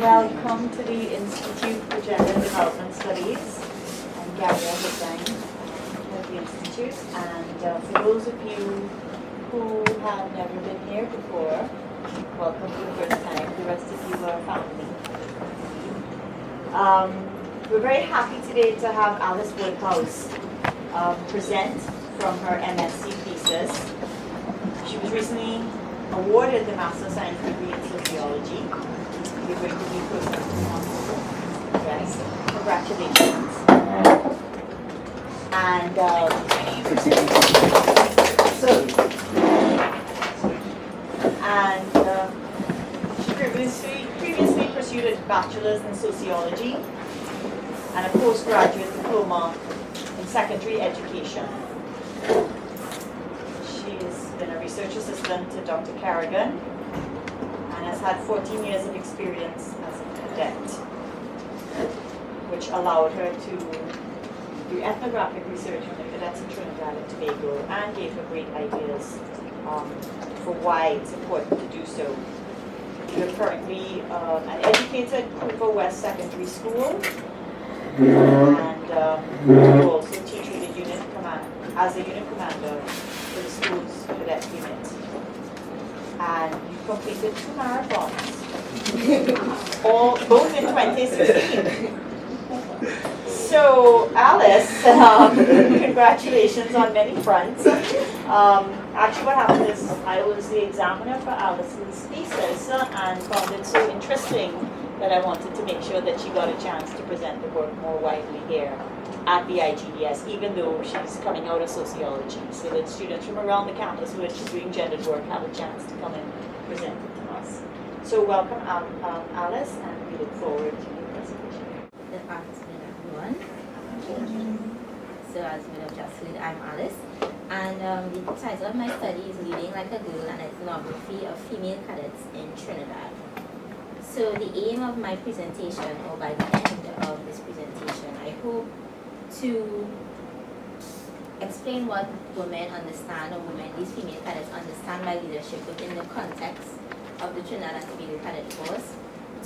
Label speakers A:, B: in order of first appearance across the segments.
A: Welcome to the Institute for Gender and Development Studies. I'm Gabrielle Hussain of the Institute, and for those of you who have never been here before, welcome for the first time. The rest of you are family. We're very happy today to have Allyce Woodhouse present from her MSc thesis. She was recently awarded the Master of Science degree in Sociology. You're going to be presenting on yes, congratulations. And she previously pursued a Bachelor's in Sociology and a Postgraduate Diploma in Secondary Education. She's been a research assistant to Dr. Kerrigan and has had 14 years of experience as a cadet, which allowed her to do ethnographic research on the cadets in Trinidad and Tobago and gave her great ideas for why it's important to do so. You're currently an educator at Couva West Secondary School, and you also teach with the unit as a unit commander for the school's Cadet Unit. And you completed 2 marathons, both in 2016. So, Allyce, congratulations on many fronts. Actually, what happened is I was the examiner for Allyce's thesis and found it so interesting that I wanted to make sure that she got a chance to present the work more widely here at the IGDS, even though she's coming out of sociology, so that students from around the campus who are doing gendered work have a chance to come and present it to us. So welcome, Allyce, and we look forward to your presentation.
B: Good afternoon, everyone. So as we have just said, I'm Allyce, and the title of my study is Leading Like a Girl, an Ethnography of Female Cadets in Trinidad. So the aim of my presentation, or by the end of this presentation, I hope to explain what women understand, or these female cadets understand by leadership within the context of the Trinidad and Tobago Cadet Force,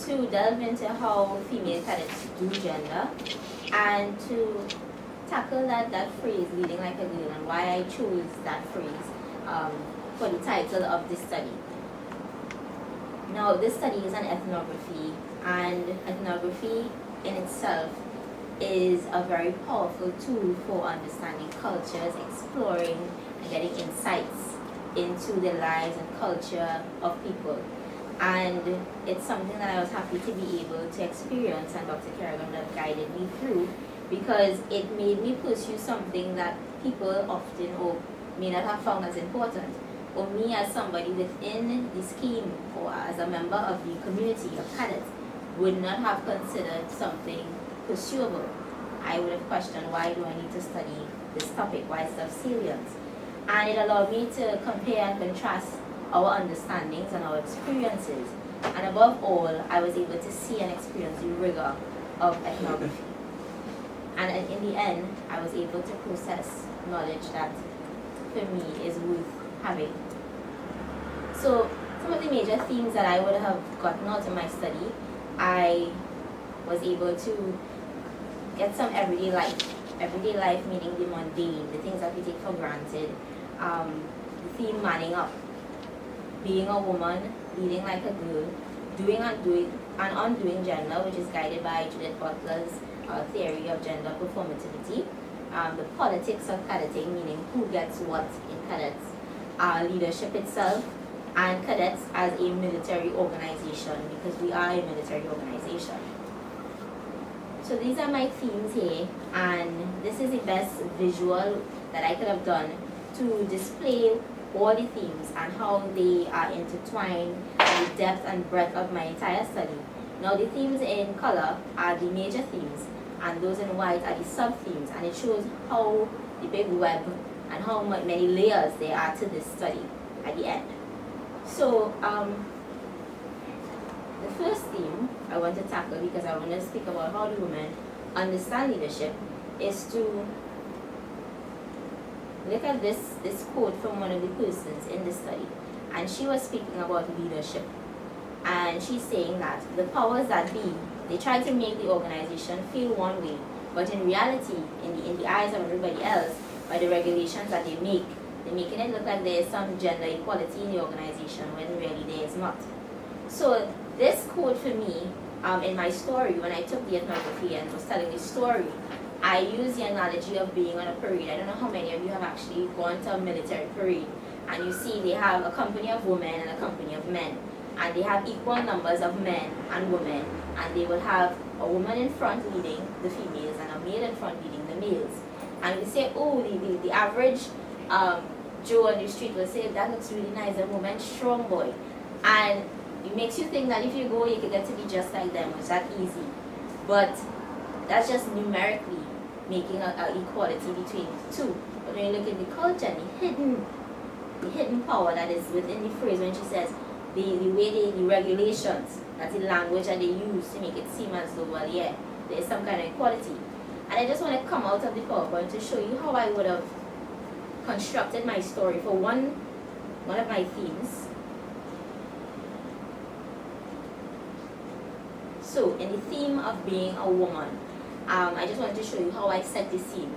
B: to delve into how female cadets do gender, and to tackle that phrase, leading like a girl, and why I chose that phrase for the title of this study. Now, this study is an ethnography, and ethnography in itself is a very powerful tool for understanding cultures, exploring and getting insights into the lives and culture of people. And it's something that I was happy to be able to experience, and Dr. Kerrigan that guided me through, because it made me pursue something that people often or may not have found as important. For me, as somebody within the scheme or as a member of the community of cadets, would not have considered something pursuable. I would have questioned, why do I need to study this topic? Why is it of salient? And it allowed me to compare and contrast our understandings and our experiences. And above all, I was able to see and experience the rigor of ethnography. And in the end, I was able to process knowledge that, for me, is worth having. So, some of the major themes that I would have gotten out of my study, I was able to get some everyday life meaning the mundane, the things that we take for granted, the theme manning up, being a woman, leading like a girl, doing and undoing gender, which is guided by Judith Butler's theory of gender performativity, the politics of cadetting, meaning who gets what in cadets, leadership itself, and cadets as a military organization, because we are a military organization. So these are my themes here, and this is the best visual that I could have done to display all the themes and how they are intertwined in the depth and breadth of my entire study. Now the themes in color are the major themes, and those in white are the sub-themes, and it shows how the big web and how many layers there are to this study at the end. So the first theme I want to tackle, because I want to speak about how the women understand leadership, is to look at this quote from one of the persons in the study, and she was speaking about leadership. And she's saying that the powers that be, they try to make the organization feel one way, but in reality, in the eyes of everybody else, by the regulations that they make, they're making it look like there is some gender equality in the organization when really there is not. So this quote for me, in my story, when I took the ethnography and was telling the story, I used the analogy of being on a parade. I don't know how many of you have actually gone to a military parade, and you see they have a company of women and a company of men, and they have equal numbers of men and women, and they will have a woman in front leading the females and a male in front leading the males. And we say, oh, the average Joe on the street will say, that looks really nice, a woman, strong boy. And it makes you think that if you go, you can get to be just like them. It's that easy. But that's just numerically making an equality between the two. But when you look at the culture, the hidden power that is within the phrase when she says the way the regulations, that's the language that they use to make it seem as though, well, yeah, there is some kind of equality. And I just want to come out of the PowerPoint to show you how I would have constructed my story for one of my themes. So, in the theme of being a woman, I just wanted to show you how I set the scene.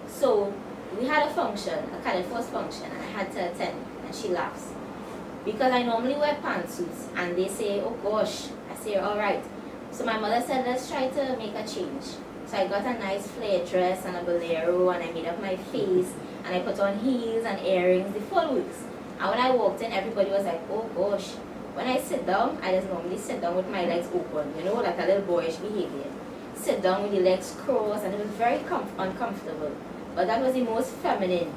B: So, we had a function, a cadet first function, and I had to attend, and she laughs. Because I normally wear pantsuits, and they say, oh gosh, I say, all right. So my mother said, let's try to make a change. So I got a nice flare dress and a bolero, and I made up my face, and I put on heels and earrings, the full works. And when I walked in, everybody was like, oh gosh. When I sit down, I just normally sit down with my legs open, you know, like a little boyish behavior. Sit down with the legs crossed, and it was very uncomfortable. But that was the most feminine.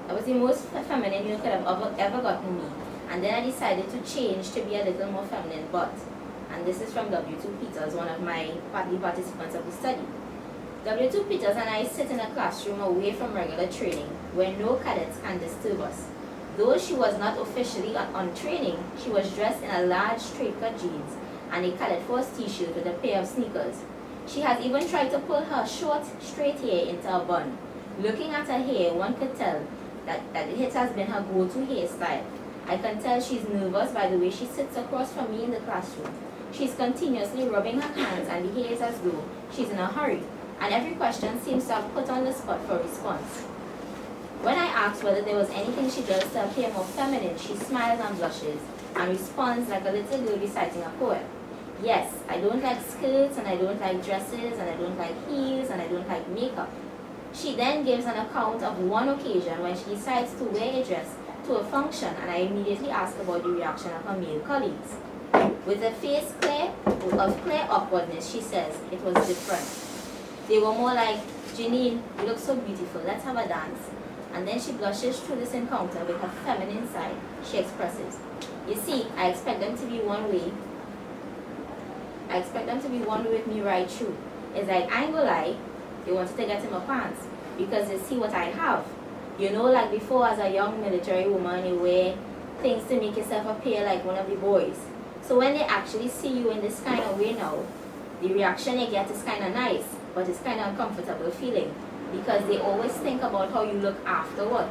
B: That was the most feminine you could have ever gotten me. And then I decided to change to be a little more feminine, but, and this is from W2 Peters, one of my participants of the study. W2 Peters and I sit in a classroom away from regular training, where no cadets can disturb us. Though she was not officially on training, she was dressed in a large straight-cut jeans and a cadet first t-shirt with a pair of sneakers. She has even tried to pull her short, straight hair into a bun. Looking at her hair, one could tell that it has been her go-to hairstyle. I can tell she's nervous by the way she sits across from me in the classroom. She's continuously rubbing her hands and behaves as though she's in a hurry, and every question seems to have put on the spot for a response. When I asked whether there was anything she does to appear more feminine, she smiles and blushes and responds like a little girl reciting a poem. Yes, I don't like skirts, and I don't like dresses, and I don't like heels, and I don't like makeup. She then gives an account of one occasion when she decides to wear a dress to a function, and I immediately ask about the reaction of her male colleagues. With a face of clear awkwardness, she says it was different. They were more like, Janine, you look so beautiful, let's have a dance. And then she blushes through this encounter with her feminine side. She expresses, you see, I expect them to be one way. I expect them to be one way with me right through. It's like, I ain't gonna lie, they wanted to get in my pants because they see what I have. You know, like before as a young military woman, you wear things to make yourself appear like one of the boys. So when they actually see you in this kind of way now, the reaction you get is kind of nice, but it's kind of uncomfortable feeling because they always think about how you look afterward.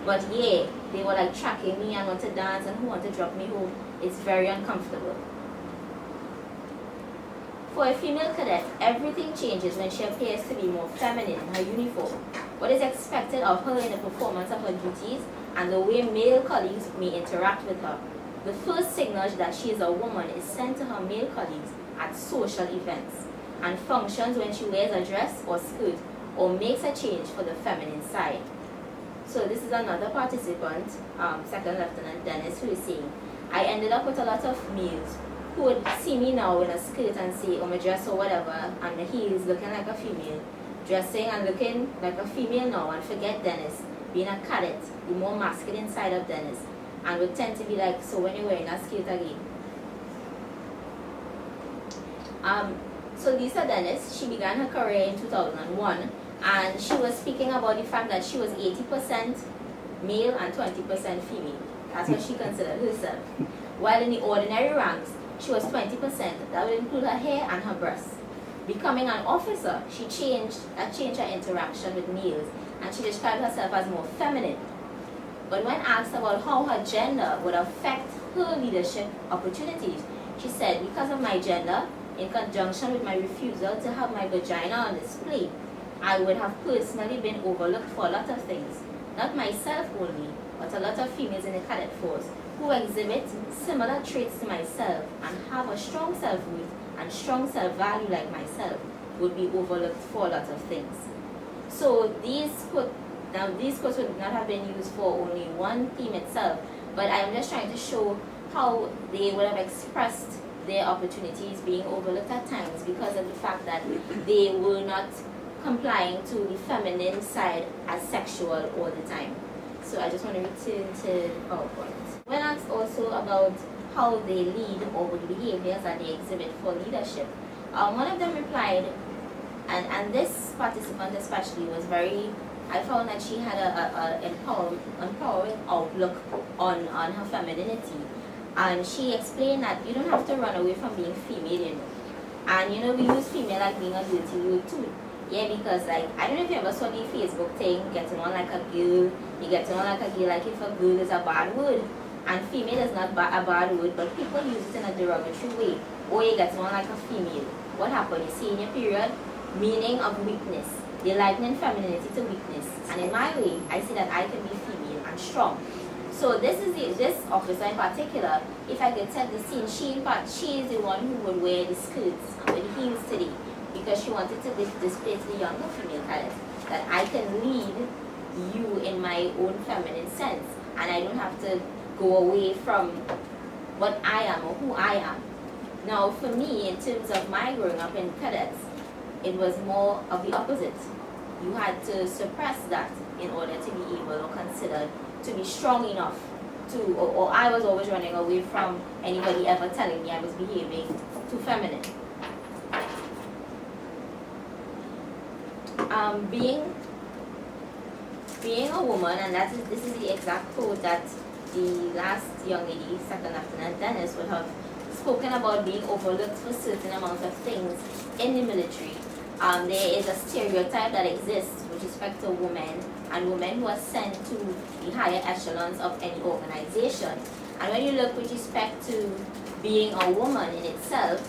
B: But yeah, they were like tracking me and want to dance and who want to drop me home. It's very uncomfortable. For a female cadet, everything changes when she appears to be more feminine in her uniform. What is expected of her in the performance of her duties and the way male colleagues may interact with her. The first signal that she is a woman is sent to her male colleagues at social events and functions when she wears a dress or skirt or makes a change for the feminine side. So this is another participant, Second Lieutenant Dennis, who is saying, I ended up with a lot of males who would see me now in a skirt and say, oh, my dress or whatever, and the heels looking like a female, dressing and looking like a female now, and forget Dennis, being a cadet, the more masculine side of Dennis, and would tend to be like, so when you're wearing a skirt again. So Lisa Dennis, she began her career in 2001, and she was speaking about the fact that she was 80% male and 20% female. That's what she considered herself. While in the ordinary ranks, she was 20%. That would include her hair and her breasts. Becoming an officer, she changed her interaction with males, and she described herself as more feminine. But when asked about how her gender would affect her leadership opportunities, she said, because of my gender, in conjunction with my refusal to have my vagina on display, I would have personally been overlooked for a lot of things. Not myself only, but a lot of females in the cadet force who exhibit similar traits to myself and have a strong self-worth and strong self-value like myself would be overlooked for a lot of things. So these quotes would not have been used for only one theme itself, but I'm just trying to show how they would have expressed their opportunities being overlooked at times because of the fact that they were not complying to the feminine side as sexual all the time. So I just want to return to PowerPoint. When asked also about how they lead or the behaviors that they exhibit for leadership, one of them replied, and this participant especially was very, I found that she had an empowering outlook on her femininity. And she explained that you don't have to run away from being female, you know. And you know, we use female like being a dirty word too. Yeah, because like, I don't know if you ever saw the Facebook thing, getting on like a girl, you get on like a girl, like if a girl is a bad word. And female is not a bad word, but people use it in a derogatory way. Or you get on like a female. What happened? You see in your period, meaning of weakness. They liken femininity to weakness. And in my way, I see that I can be female and strong. So this officer in particular, if I could set the scene, she is the one who would wear the skirts and with heels today because she wanted to display to the younger female cadets that I can lead you in my own feminine sense and I don't have to go away from what I am or who I am. Now for me, in terms of my growing up in cadets, it was more of the opposite. You had to suppress that in order to be able or considered to be strong enough to, or I was always running away from anybody ever telling me I was behaving too feminine. Being a woman, and this is the exact quote that the last young lady, Second Lieutenant Dennis, would have spoken about being overlooked for certain amounts of things in the military. There is a stereotype that exists with respect to women and women who are sent to the higher echelons of any organization. And when you look with respect to being a woman in itself,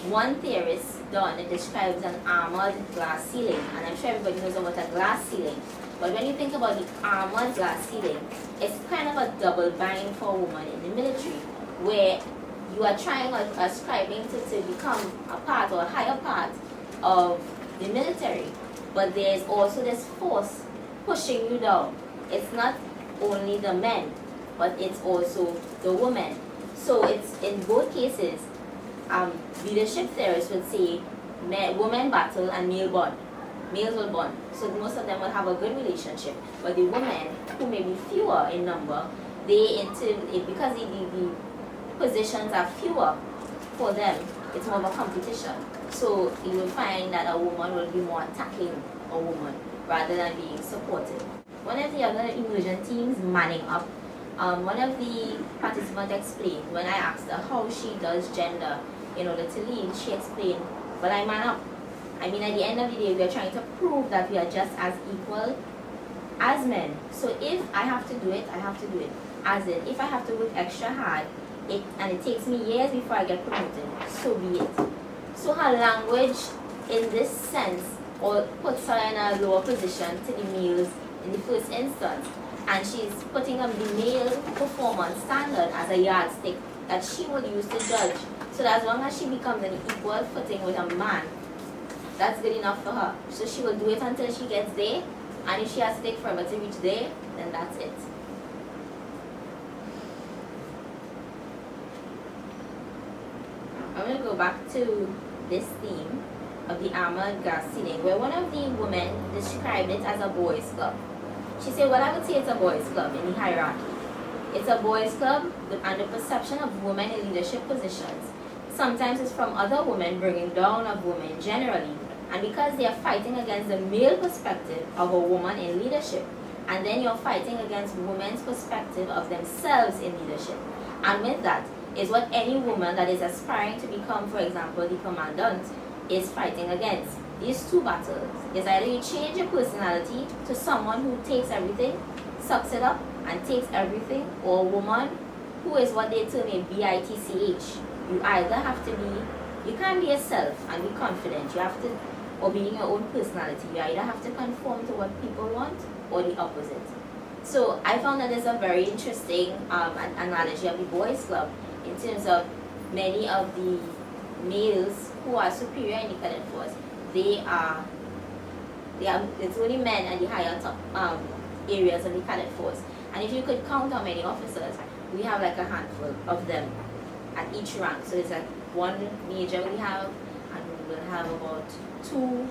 B: one theorist, Dawn, describes an armored glass ceiling. And I'm sure everybody knows about a glass ceiling. But when you think about the armored glass ceiling, it's kind of a double bind for a woman in the military, where you are trying or striving to become a part or a higher part of the military, but there's also this force pushing you down. It's not only the men, but it's also the women. So it's in both cases, leadership theorists would say women battle and male bond. Males will bond. So most of them will have a good relationship. But the women, who may be fewer in number, because the positions are fewer for them, it's more of a competition. So you will find that a woman will be more attacking a woman rather than being supportive. One of the other immersion teams, manning up, one of the participants explained when I asked her how she does gender in order to lead, she explained, well, I man up. I mean, at the end of the day, we are trying to prove that we are just as equal as men. So if I have to do it, I have to do it. As in, if I have to work extra hard, and it takes me years before I get promoted, so be it. So her language, in this sense, or puts her in a lower position to the males in the first instance. And she's putting up the male performance standard as a yardstick that she would use to judge. So that as long as she becomes an equal footing with a man, that's good enough for her. So she will do it until she gets there, and if she has to take forever to reach there, then that's it. I'm going to go back to this theme of the armored glass ceiling, where one of the women described it as a boys' club. She said, well, I would say it's a boys' club in the hierarchy. It's a boys' club, and the perception of women in leadership positions sometimes is from other women bringing down of women generally, and because they are fighting against the male perspective of a woman in leadership, and then you're fighting against women's perspective of themselves in leadership. And with that is what any woman that is aspiring to become, for example, the commandant, is fighting against. These two battles is either you change your personality to someone who takes everything, sucks it up, and takes everything, or a woman who is what they term a bitch. You either have to be, you can't be yourself and be confident. You have to, or being your own personality. You either have to conform to what people want or the opposite. So I found that there's a very interesting analogy of the boys' club in terms of many of the males who are superior in the cadet force. It's only men at the higher top areas of the cadet force. And if you could count how many officers, we have like a handful of them at each rank. So it's like one major we have, and we will have about 2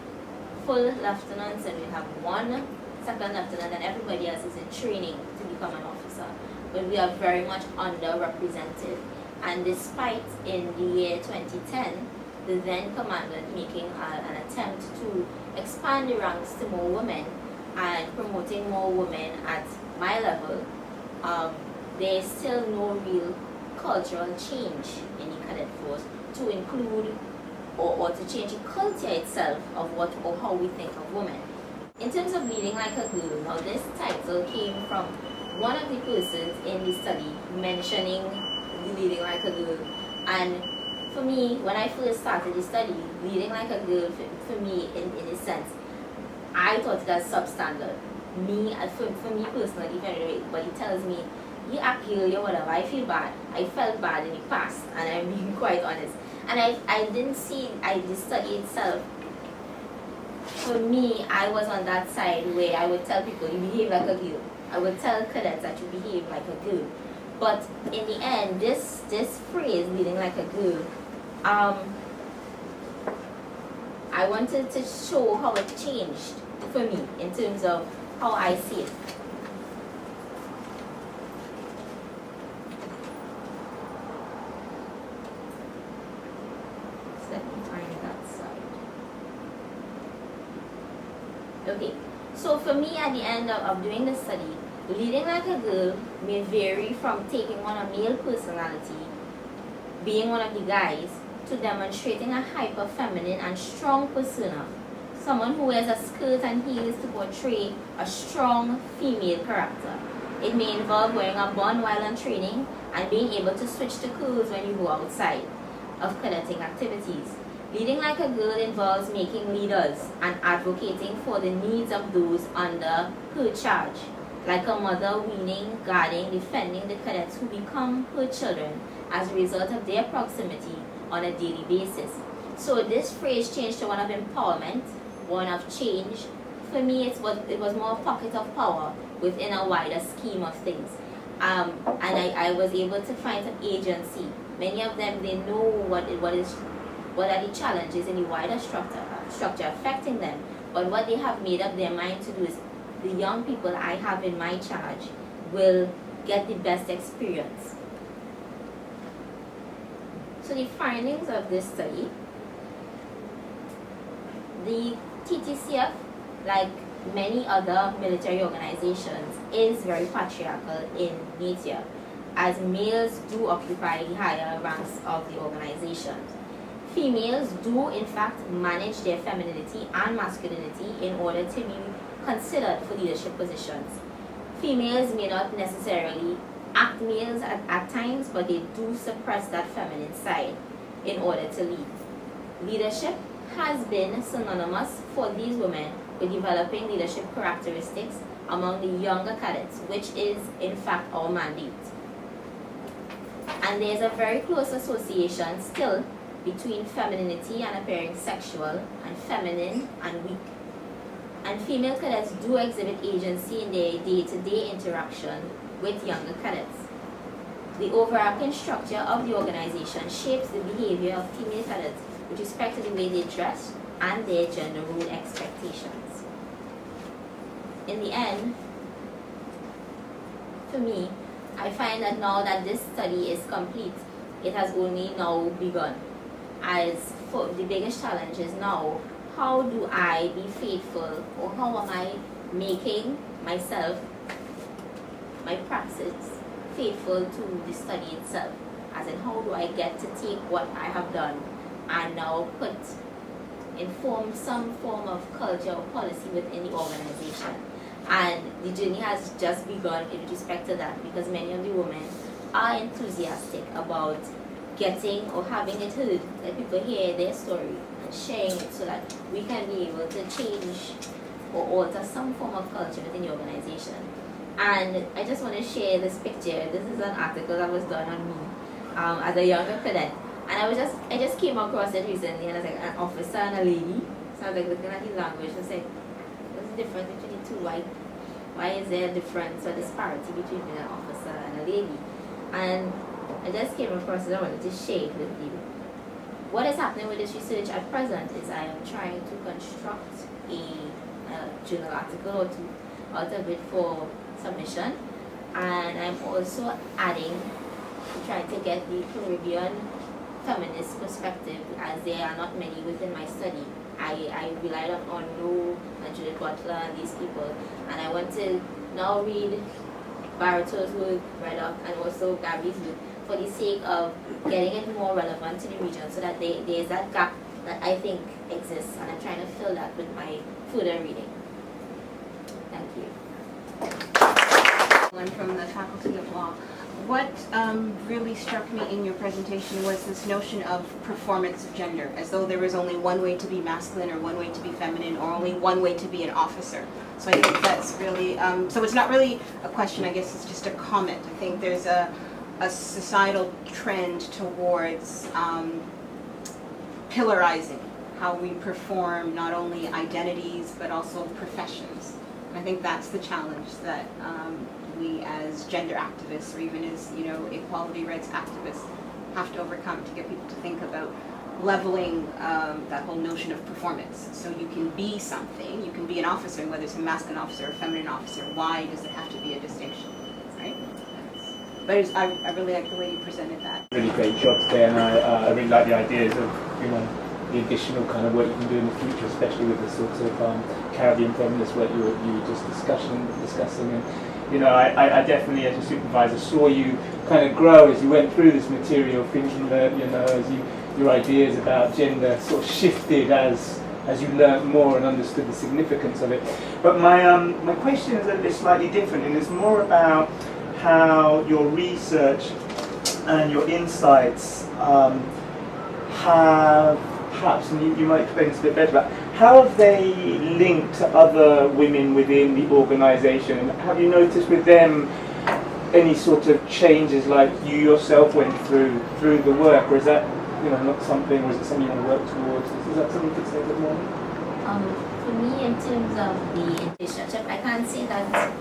B: full lieutenants, and we have 1 second lieutenant, and everybody else is in training to become an officer. But we are very much underrepresented. And despite in the year 2010, the then commandant making an attempt to expand the ranks to more women and promoting more women at my level, there is still no real cultural change in the cadet force to include or to change the culture itself of what or how we think of women. In terms of leading like a girl, now this title came from one of the persons in the study mentioning the leading like a girl. And for me, when I first started the study, leading like a girl, for me, in a sense, I thought it as substandard. For me personally, if anybody tells me, you act girl, you whatever, I feel bad. I felt bad in the past, and I'm being quite honest. And I didn't see the study itself. For me, I was on that side where I would tell people, you behave like a girl. I would tell cadets that you behave like a girl. But in the end, this phrase, leading like a girl, I wanted to show how it changed for me in terms of how I see it. So let me find that side. Okay, so for me at the end of doing the study, leading like a girl may vary from taking on a male personality, being one of the guys, to demonstrating a hyper-feminine and strong persona. Someone who wears a skirt and heels to portray a strong female character. It may involve wearing a bun while on training and being able to switch to clothes when you go outside of cadetting activities. Leading like a girl involves making leaders and advocating for the needs of those under her charge, like a mother weaning, guarding, defending the cadets who become her children as a result of their proximity on a daily basis. So this phrase changed to one of empowerment, one of change. For me, it was more a pocket of power within a wider scheme of things. And I was able to find some agency. Many of them, they know what are the challenges in the wider structure affecting them. But what they have made up their mind to do is the young people I have in my charge will get the best experience. So the findings of this study, the TTCF, like many other military organizations, is very patriarchal in nature, as males do occupy the higher ranks of the organizations. Females do in fact manage their femininity and masculinity in order to be considered for leadership positions. Females may not necessarily act males at times, but they do suppress that feminine side in order to lead. Leadership has been synonymous for these women with developing leadership characteristics among the younger cadets, which is in fact our mandate. And there's a very close association still between femininity and appearing sexual, and feminine and weak. And female cadets do exhibit agency in their day-to-day interaction with younger cadets. The overarching structure of the organization shapes the behavior of female cadets with respect to the way they dress and their gender role expectations. In the end, for me, I find that now that this study is complete, it has only now begun. As for the biggest challenge is now, how do I be faithful, or how am I making myself, my praxis, faithful to the study itself? As in, how do I get to take what I have done and now inform some form of culture or policy within the organization? And the journey has just begun in respect to that, because many of the women are enthusiastic about getting or having it heard, that people hear their story and sharing it so that we can be able to change or alter some form of culture within the organization. And I just want to share this picture. This is an article that was done on me as a younger cadet. And I just came across it recently, and I was like, an officer and a lady. So I was like looking at the language and said, what's the difference between the two? Why is there a difference or disparity between an officer and a lady? And I just came across it. I wanted to share it with you. What is happening with this research at present is I am trying to construct a journal article or two out of it for submission, and I'm also adding to try to get the Caribbean feminist perspective, as there are not many within my study. I relied on Lou and Judith Butler and these people, and I want to now read Barato's work right up and also Gabby's work for the sake of getting it more relevant to the region, so that there's that gap that I think exists, and I'm trying to fill that with my further reading. Thank you.
C: One from the Faculty of Law. What really struck me in your presentation was this notion of performance of gender, as though there was only one way to be masculine or one way to be feminine or only one way to be an officer. So I think that's really, so it's not really a question, I guess it's just a comment. I think there's a societal trend towards pillarizing how we perform not only identities but also professions. I think that's the challenge that we as gender activists, or even as equality rights activists, have to overcome to get people to think about leveling that whole notion of performance. So you can be something, you can be an officer, and whether it's a masculine officer or a feminine officer, why does it have to be a distinction, right? But I really like the way you presented that.
D: Really great job today, and I really like the ideas of the additional kind of work you can do in the future, especially with the sort of Caribbean feminist work you were just discussing. And I definitely, as a supervisor, saw you kind of grow as you went through this material, thinking that as your ideas about gender sort of shifted as you learnt more and understood the significance of it. But my question is a little bit slightly different, and it's more about how your research and your insights have, perhaps, and you might explain this a bit better, but how have they linked to other women within the organisation? Have you noticed with them any sort of changes like you yourself went through the work, or is that not something, or is it something you want to work towards? Is that something you could say a bit more?
B: For me, in terms of the relationship, I can't say that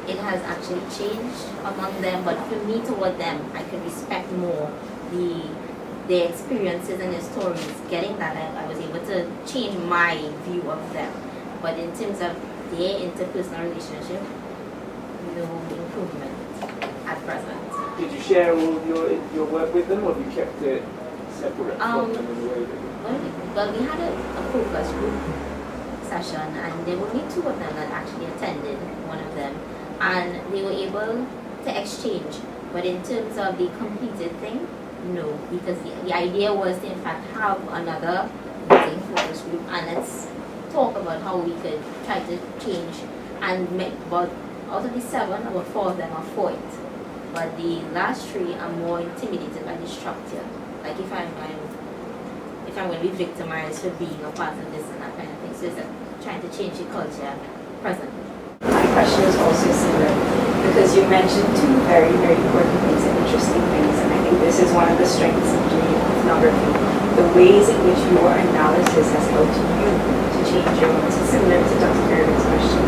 B: it has actually changed among them, but for me, toward them, I can respect more their experiences and their stories. Getting that, I was able to change my view of them. But in terms of their interpersonal relationship, no improvement at present.
D: Did you share all of your work with them, or have you kept it separate from them in a way?
B: Well, we had a focus group session, and there were only two of them that actually attended, one of them, and they were able to exchange. But in terms of the completed thing, no, because the idea was to in fact have another meeting focus group, and let's talk about how we could try to change. And about out of the 7, about 4 of them are for it. But the last 3 are more intimidated by the structure. Like if I'm going to be victimized for being a part of this and that kind of thing. So it's trying to change the culture presently.
E: My question is also similar, because you mentioned 2 very, very important things and interesting things, and I think this is one of the strengths of doing ethnography. The ways in which your analysis has helped you to change your own, so similar to Dr. Kerrigan's question,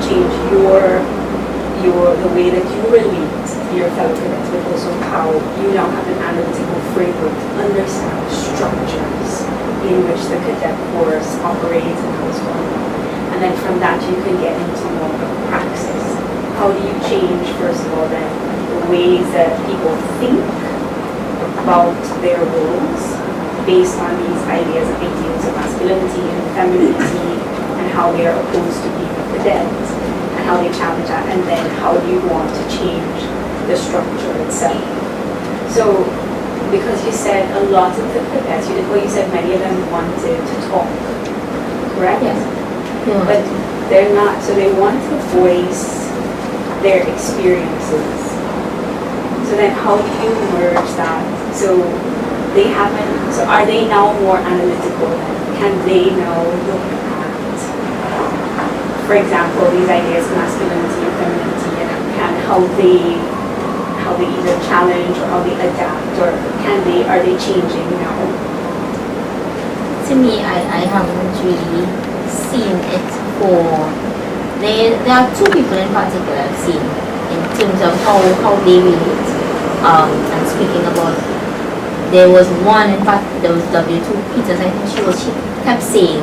E: change the way that you relate to your fellow cadets, but also how you now have an analytical framework to understand the structures in which the cadet course operates and how it's going on. And then from that you can get into more of a praxis. How do you change, first of all, then the ways that people think about their roles based on these ideas of ideals of masculinity and femininity, and how they are opposed to being a cadet, and how they challenge that, and then how do you want to change the structure itself. So, because you said a lot of the cadets, you said many of them wanted to talk, correct?
B: Yes.
E: But they're not, so they want to voice their experiences. So then how do you merge that? So they haven't, so are they now more analytical then? Can they now look at, for example, these ideas of masculinity and femininity, and how they either challenge or how they adapt, or are they changing now?
B: To me, I haven't really seen it for, there are two people in particular I've seen in terms of how they relate. And speaking about, there was one, in fact, there was W2 Peters, I think she kept saying,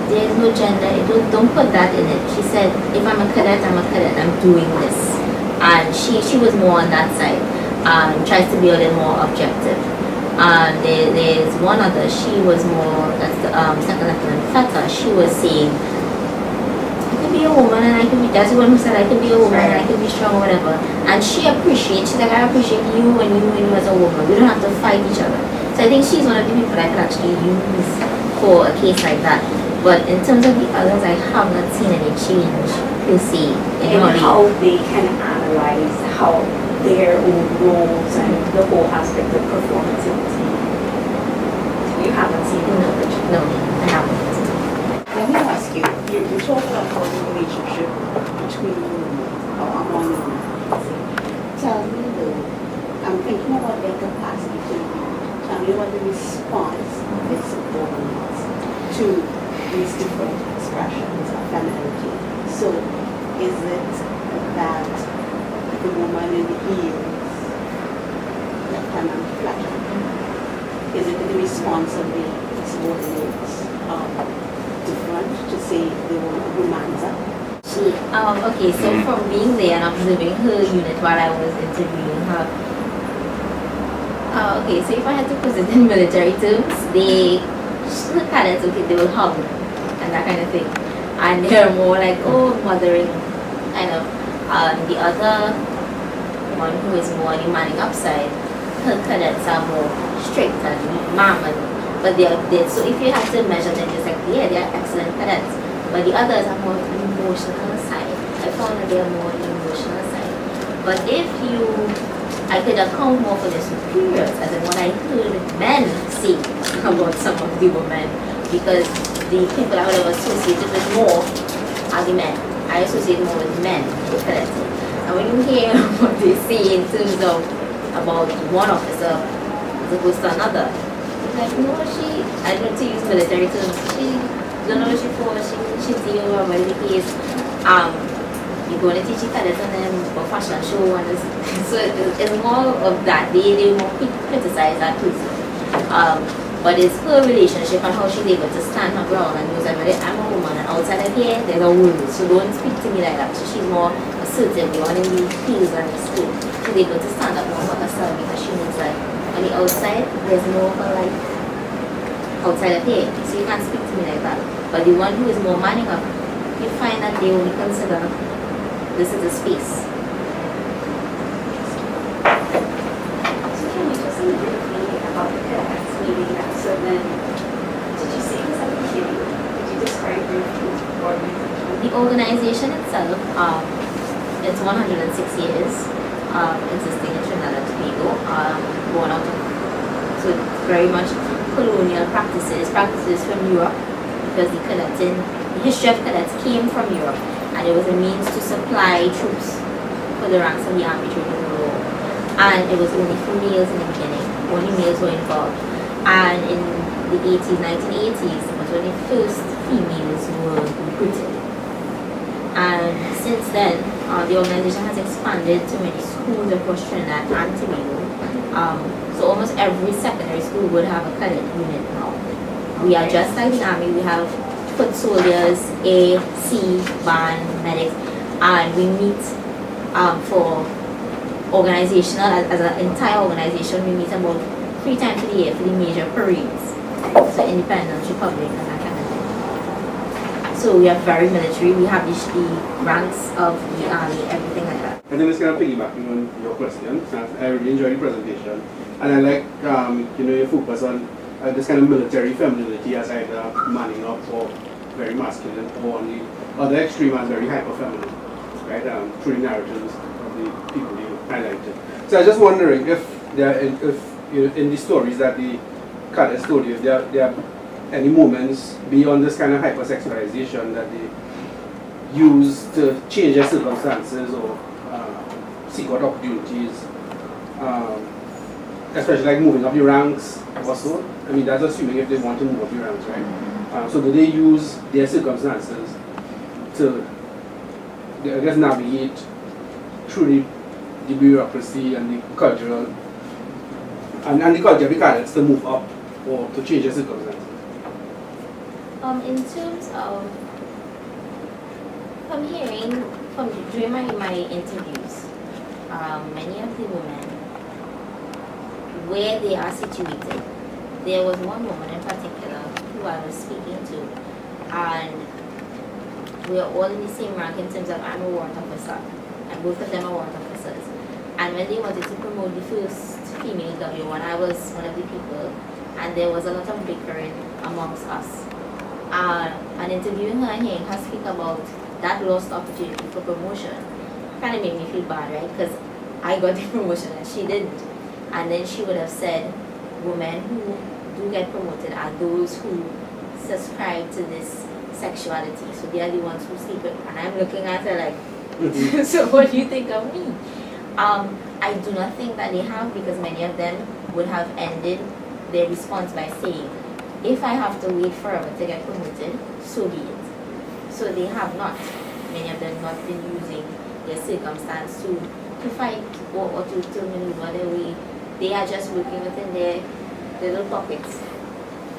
B: there's no gender, don't put that in it. She said, if I'm a cadet, I'm doing this. And she was more on that side, tries to be a little more objective. And there's one other, she was more, that's the second lieutenant Feta, she was saying, I can be a woman and I can be, that's the one who said I can be a woman and I can be strong or whatever. And she appreciates, she's like, I appreciate you when you as a woman. We don't have to fight each other. So I think she's one of the people I could actually use for a case like that. But in terms of the others, I have not seen any change, you see, in
E: how they can analyze how their own roles and the whole aspect of performance in the team. You haven't seen it?
B: No, I haven't.
F: Let me ask you, you talk about the relationship between women or among women. Tell me though, I'm thinking about their capacity to tell me what the response of their subordinates to these different expressions of femininity. So is it that the woman in the heels, Lieutenant Fletcher, is it the response of the subordinates different to say the romanza?
B: Okay, so from being there and observing her unit while I was interviewing her, okay, so if I had to put it in military terms, her cadets, okay, they will hug and that kind of thing. And they're more like, oh, mothering, kind of. The other one who is more the manning upside, her cadets are more strict and mom, but they're so if you have to measure them, it's like, yeah, they're excellent cadets. But the others are more the emotional side. I found that they are more the emotional side. But I could account more for the superiors, as in what I heard men say about some of the women, because the people I would have associated with more are the men. I associate more with men with cadetting. And when you hear what they say in terms of about one officer as opposed to another, it's like, no, I don't to use military terms, she don't know what she for, she's the or whatever the case. You're going to teach the cadets and then for fashion show and this. So it's more of that. They more criticize that person. But it's her relationship and how she's able to stand her ground and knows that I'm a woman and outside of here there's a woman, so don't speak to me like that. So she's more assertive, the one in the heels and the skill. She's able to stand up more for herself because she knows that on the outside there's no like outside of here, so you can't speak to me like that. But the one who is more manning up, you find that they only consider this is a space.
E: So can we just say briefly about the cadets? So then, did you say this at the beginning? Did you describe briefly the organization?
B: The organization itself, it's 106 years existing in Trinidad and Tobago, born out of, so very much colonial practices from Europe, because the history of cadets came from Europe, and it was a means to supply troops for the ranks of the army during the war. And it was only for males in the beginning, only males were involved. And in the 1980s, it was when the first females were recruited. And since then, the organization has expanded to many schools across Trinidad and Tobago. So almost every secondary school would have a cadet unit now. We are just like the army. We have foot soldiers, A, C, band, medics, and we meet for organizational, as an entire organization, we meet about 3 times a year for the major parades, so Independence, Republic, and that kind of thing. So we are very military. We have the ranks of the army, everything like that.
G: I think it's kind of piggybacking on your question. I really enjoyed the presentation, and I like your focus on this kind of military femininity as either manning up or very masculine, or on the other extreme as very hyper-feminine, right? Through the narratives of the people you highlighted. So I was just wondering if in the stories that the cadets told you, if there are any moments beyond this kind of hypersexualization that they use to change their circumstances or seek out opportunities, especially like moving up the ranks or so. I mean, that's assuming if they want to move up the ranks, right? So do they use their circumstances to, I guess, navigate through the bureaucracy and the cultural and the culture of the cadets to move up or to change their circumstances?
B: In terms of, during my interviews, many of the women, where they are situated, there was one woman in particular who I was speaking to, and we are all in the same rank in terms of I'm a warrant officer, and both of them are warrant officers. And when they wanted to promote the first female W1, I was one of the people, and there was a lot of bickering amongst us. And interviewing her and hearing her speak about that lost opportunity for promotion kind of made me feel bad, right? Because I got the promotion and she didn't. And then she would have said, women who do get promoted are those who subscribe to this sexuality. So they are the ones who sleep with. And I'm looking at her like, so what do you think of me? I do not think that they have, because many of them would have ended their response by saying, if I have to wait forever to get promoted, so be it. So they have not, many of them, not been using their circumstance to fight or to maneuver their way. They are just looking within their little pockets.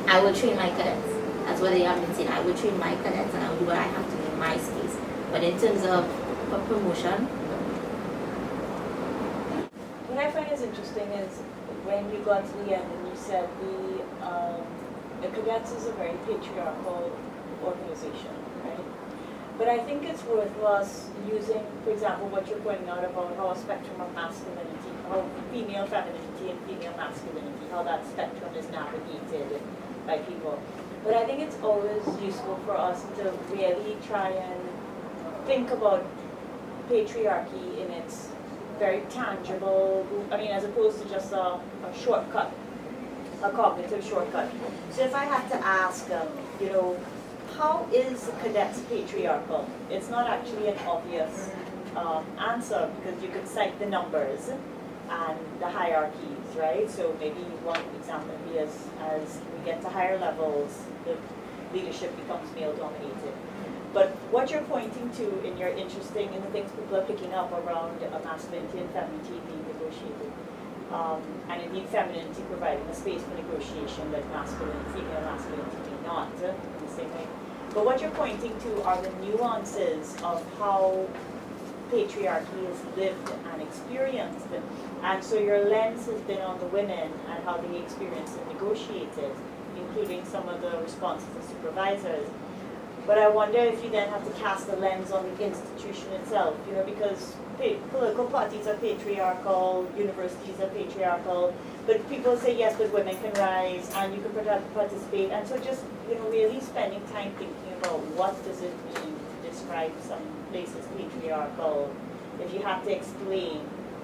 B: I will train my cadets. That's what they have been saying. I will train my cadets and I will do what I have to do in my space. But in terms of promotion,
A: What I find is interesting is when you got to the end and you said the Cadets is a very patriarchal organization, right? But I think it's worth us using, for example, what you're pointing out about how a spectrum of masculinity, how female femininity and female masculinity, how that spectrum is navigated by people. But I think it's always useful for us to really try and think about patriarchy in its very tangible, I mean, as opposed to just a shortcut, a cognitive shortcut. So if I had to ask, how is cadets patriarchal? It's not actually an obvious answer, because you could cite the numbers and the hierarchies, right? So maybe one example would be as we get to higher levels, the leadership becomes male dominated. But what you're pointing to in your interesting, in the things people are picking up around masculinity and femininity being negotiated, and indeed femininity providing a space for negotiation that female masculinity may not in the same way. But what you're pointing to are the nuances of how patriarchy is lived and experienced. And so your lens has been on the women and how they experience and negotiate it, including some of the responses of supervisors. But I wonder if you then have to cast a lens on the institution itself, because political parties are patriarchal, universities are patriarchal, but people say, yes, but women can rise and you can participate. And so just, really spending time thinking about what does it mean to describe some places patriarchal, if you have to explain,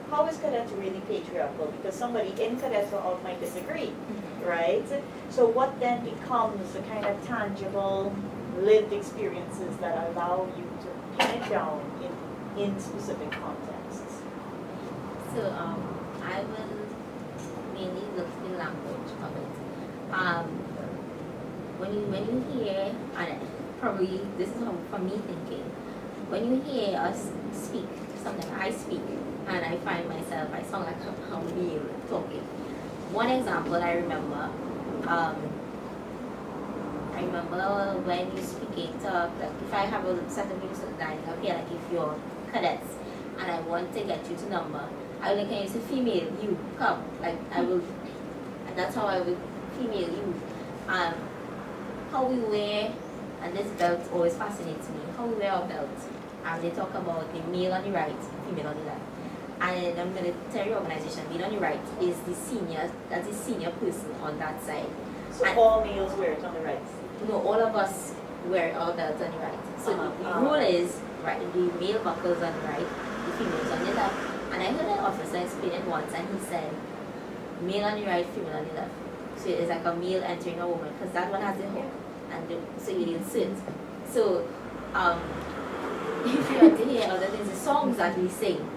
A: how is cadets really patriarchal? Because somebody in cadets might disagree, right? So what then becomes the kind of tangible lived experiences that allow you to pin it down in specific contexts?
B: So I will mainly look at the language of it. When you hear, and probably this is how, for me thinking, when you hear us speak something, I speak, and I find myself, I sound like I'm male talking. One example I remember, when you're speaking to, like, if I have a set of music lines up here, like if you're cadets, and I want to get you to number, I will, can you say female, you, come, like I will, and that's how I will, female, you. How we wear, and this belt always fascinates me, how we wear our belt. They talk about the male on the right, female on the left. And the military organization, male on the right, is the senior, that's the senior person on that side.
A: So and all males wear it on the right?
B: No, all of us wear all belts on the right. So the rule is, right, the male buckles on the right, the females on the left. And I heard an officer explain it once, and he said, male on the right, female on the left. So it's like a male entering a woman, because that one has the hook, and so you need sit. So if you want to hear other things, the songs that we sing,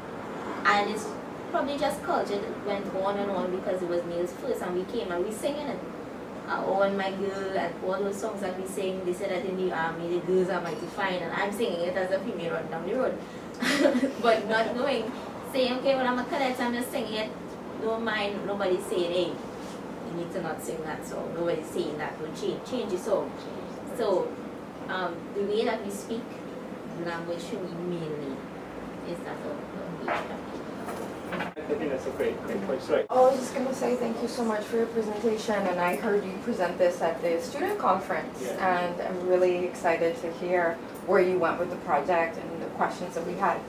B: and it's probably just culture that went on and on because it was males first, and we came and we singing it. On My Girl and all those songs that we sing, they said that in the army the girls are mighty fine, and I'm singing it as a female running down the road. But not knowing, saying, okay, when I'm a cadet, I'm just singing it, don't mind nobody saying, hey, you need to not sing that song, nobody's saying that, don't change the song. So the way that we speak language for me mainly is that of patriarchy.
D: I think that's a great point. Sorry.
H: Oh, I was just going to say thank you so much for your presentation, and I heard you present this at the student conference, and I'm really excited to hear where you went with the project and the questions that we had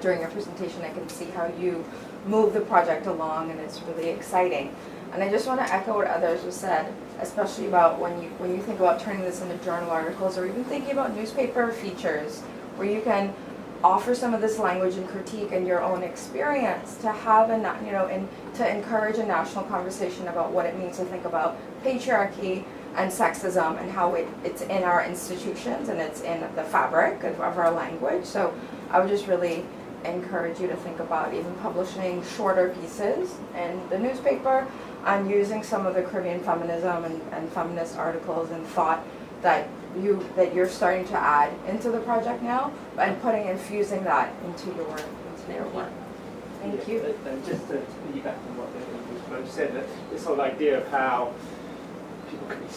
H: during your presentation. I can see how you move the project along, and it's really exciting. And I just want to echo what others have said, especially about when you think about turning this into journal articles, or even thinking about newspaper features, where you can offer some of this language and critique and your own experience to have and to encourage a national conversation about what it means to think about patriarchy and sexism and how it's in our institutions and it's in the fabric of our language. So I would just really encourage you to think about even publishing shorter pieces in the newspaper and using some of the Caribbean feminism and feminist articles and thought that you're starting to add into the project now, and infusing that into your work. Thank you.
D: And just to piggyback on what both said, that this whole idea of how people can be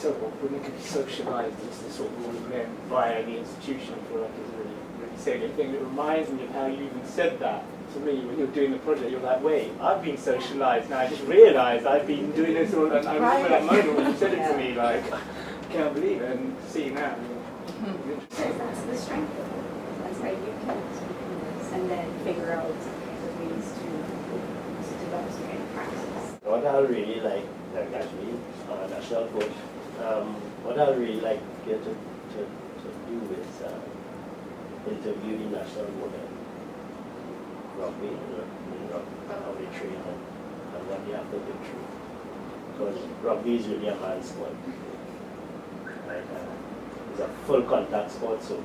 D: women can be socialized into this sort of role of men via the institution, I feel like is a really salient thing. It reminds me of how you even said that to me when you're doing the project. You're like, wait, I've been socialized now. I just realized I've been doing this all, and I remember that moment when you said it to me, like, I can't believe it, and seeing that.
E: That's the strength of it. That's how you can speak in this and then figure out the ways to develop some kind of practice.
I: What I really like actually, national coach, what I really like here to do is interview the national women rugby, how they train and what they have to go through. Because rugby is really a man's sport. Right? It's a full contact sport, so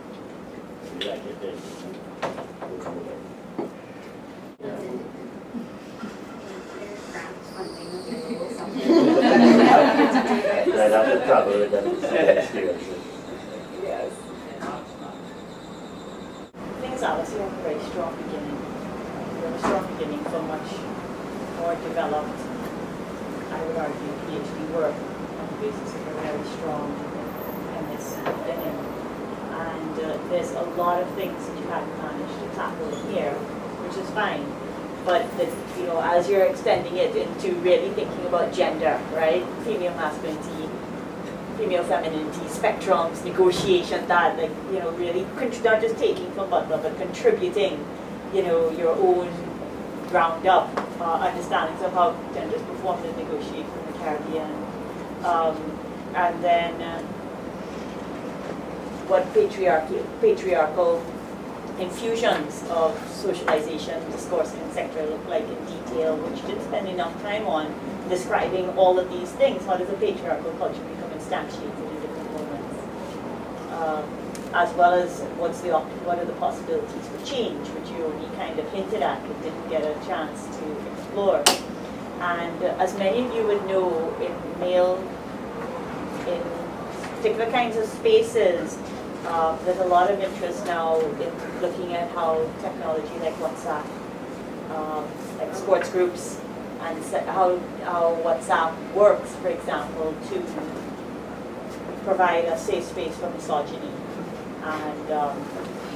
I: we like it there. I'd have to travel with them to see the experiences.
E: Yes.
A: The thing is, Allyce, you have a very strong beginning. You have a strong beginning for much more developed, I would argue, PhD work on the basis of a very strong MS opinion. And there's a lot of things that you haven't managed to tackle here, which is fine. But as you're extending it into really thinking about gender, right? Female masculinity, female femininity, spectrums, negotiation, that really not just taking from Butler, but contributing, your own ground up understandings of how genders performed and negotiate in the Caribbean, and then what patriarchal infusions of socialization, discourse, and sector look like in detail, which you didn't spend enough time on describing all of these things. How does a patriarchal culture become instantiated in different moments? As well as what are the possibilities for change, which you only kind of hinted at but didn't get a chance to explore. And as many of you would know, in particular kinds of spaces, there's a lot of interest now in looking at how technology like WhatsApp, like sports groups, and how WhatsApp works, for example, to provide a safe space for misogyny and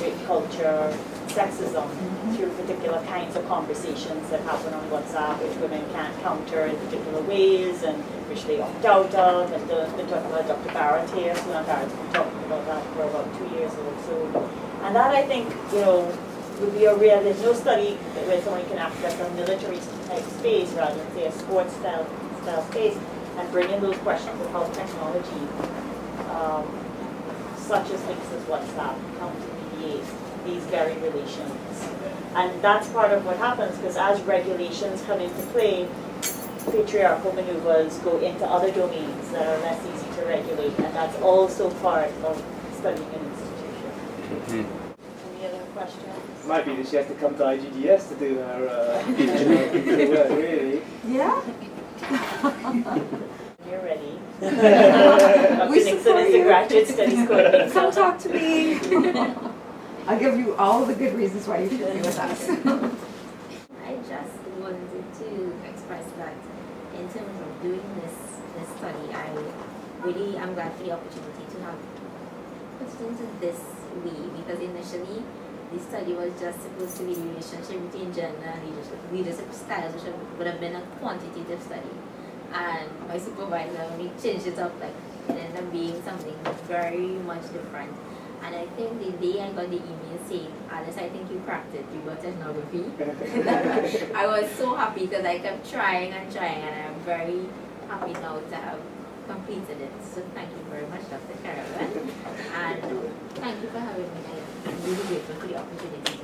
A: rape culture, sexism, through particular kinds of conversations that happen on WhatsApp, which women can't counter in particular ways, and which they opt out of. And been talking about Dr. Barrett here, Susan Barrett's been talking about that for about 2 years or so. And that, I think, would be there's no study where someone can access a military type space rather than say a sports style space, and bring in those questions of how technology such as things as WhatsApp, come to mediate these very relations. And that's part of what happens, because as regulations come into play, patriarchal maneuvers go into other domains that are less easy to regulate, and that's also part of studying an institution. Any other questions?
D: Might be that she has to come to IGDS to do her PhD work, really.
H: Yeah.
A: You're ready.
H: We
A: Dr. Nixon
H: support
A: is the
H: you.
A: graduate studies coordinator.
H: Come talk to me. I'll give you all the good reasons why you should be with us.
B: I just wanted to express that in terms of doing this study, I really am glad for the opportunity to have put it into this way, because initially the study was just supposed to be the relationship between gender and leadership styles, which would have been a quantitative study. And my supervisor, when we changed it up, like, it ended up being something very much different. And I think the day I got the email saying, Allyce, I think you cracked it, you got ethnography. I was so happy because I kept trying, and I'm very happy now to have completed it. So thank you very much, Dr. Kerrigan. And thank you for having me. I'm really grateful for the opportunity.